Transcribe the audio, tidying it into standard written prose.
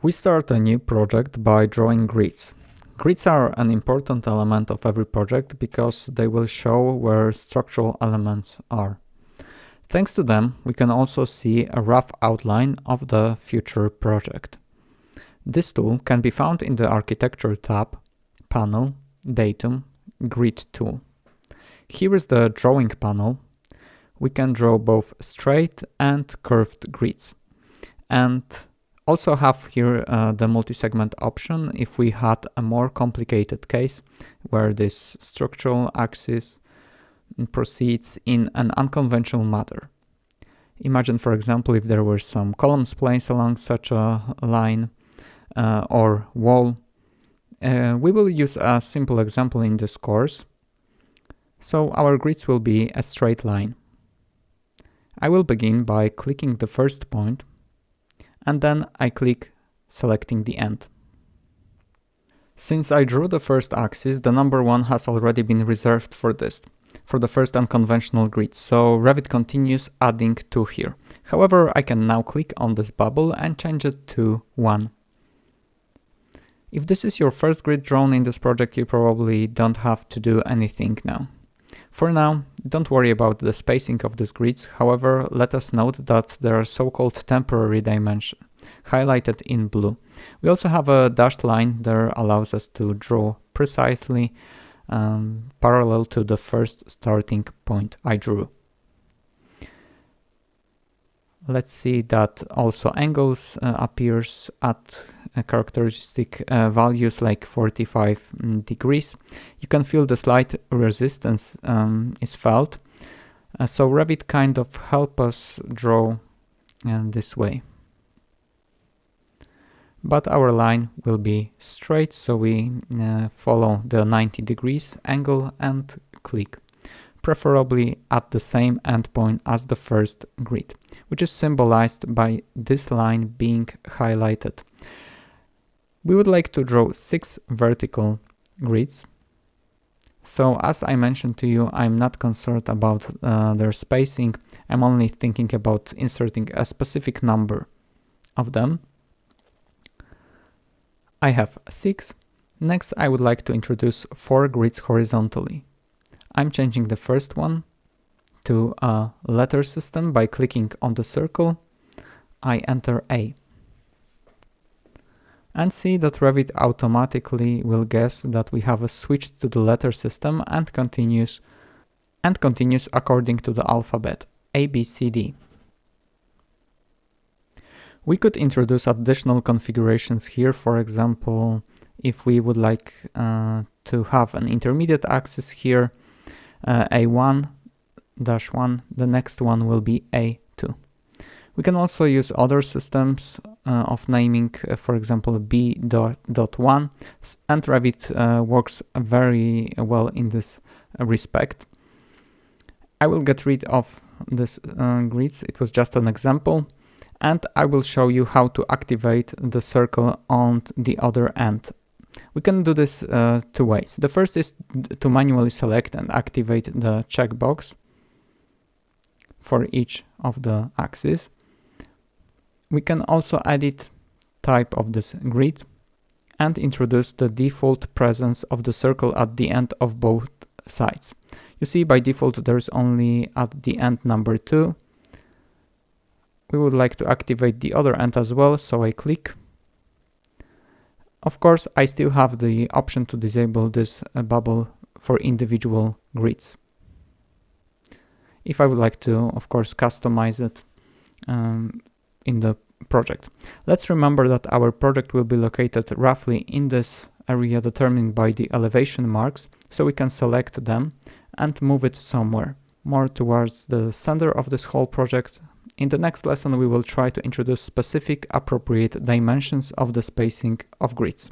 We start a new project by drawing grids. Grids are an important element of every project because they will show where structural elements are. Thanks to them, we can also see a rough outline of the future project. This tool can be found in the Architecture tab, Panel, Datum, Grid tool. Here is the Drawing panel. We can draw both straight and curved grids. And also have here the multi-segment option if we had a more complicated case where this structural axis proceeds in an unconventional manner. Imagine, for example, if there were some columns placed along such a line or wall. We will use a simple example in this course. So our grids will be a straight line. I will begin by clicking the first point, and then I click selecting the end. Since I drew the first axis, the number 1 has already been reserved for the first unconventional grid, so Revit continues adding 2 here. However, I can now click on this bubble and change it to 1. If this is your first grid drawn in this project, you probably don't have to do anything now. For now, don't worry about the spacing of these grids. However, let us note that there are so-called temporary dimensions, highlighted in blue. We also have a dashed line that allows us to draw precisely parallel to the first starting point I drew. Let's see that also angles appears at characteristic values like 45 degrees. You can feel the slight resistance is felt. So Revit kind of help us draw this way. But our line will be straight, so we follow the 90 degrees angle and click, preferably at the same endpoint as the first grid, which is symbolized by this line being highlighted. We would like to draw 6 vertical grids. So as I mentioned to you, I'm not concerned about their spacing. I'm only thinking about inserting a specific number of them. I have 6. Next, I would like to introduce 4 grids horizontally. I'm changing the first one to a letter system by clicking on the circle. I enter A. And see that Revit automatically will guess that we have a switch to the letter system and continues according to the alphabet A, B, C, D. We could introduce additional configurations here. For example, if we would like to have an intermediate axis here, A1-1, the next one will be A2. We can also use other systems of naming, for example, B.1, and Revit works very well in this respect. I will get rid of this grids, it was just an example, and I will show you how to activate the circle on the other end. We can do this 2 ways. The first is to manually select and activate the checkbox for each of the axes. We can also edit type of this grid and introduce the default presence of the circle at the end of both sides. You see, by default there's only at the end number 2. We would like to activate the other end as well, so I click. Of course, I still have the option to disable this bubble for individual grids. If I would like to, of course, customize it in the project. Let's remember that our project will be located roughly in this area determined by the elevation marks, so we can select them and move it somewhere more towards the center of this whole project. In the next lesson, we will try to introduce specific appropriate dimensions of the spacing of grids.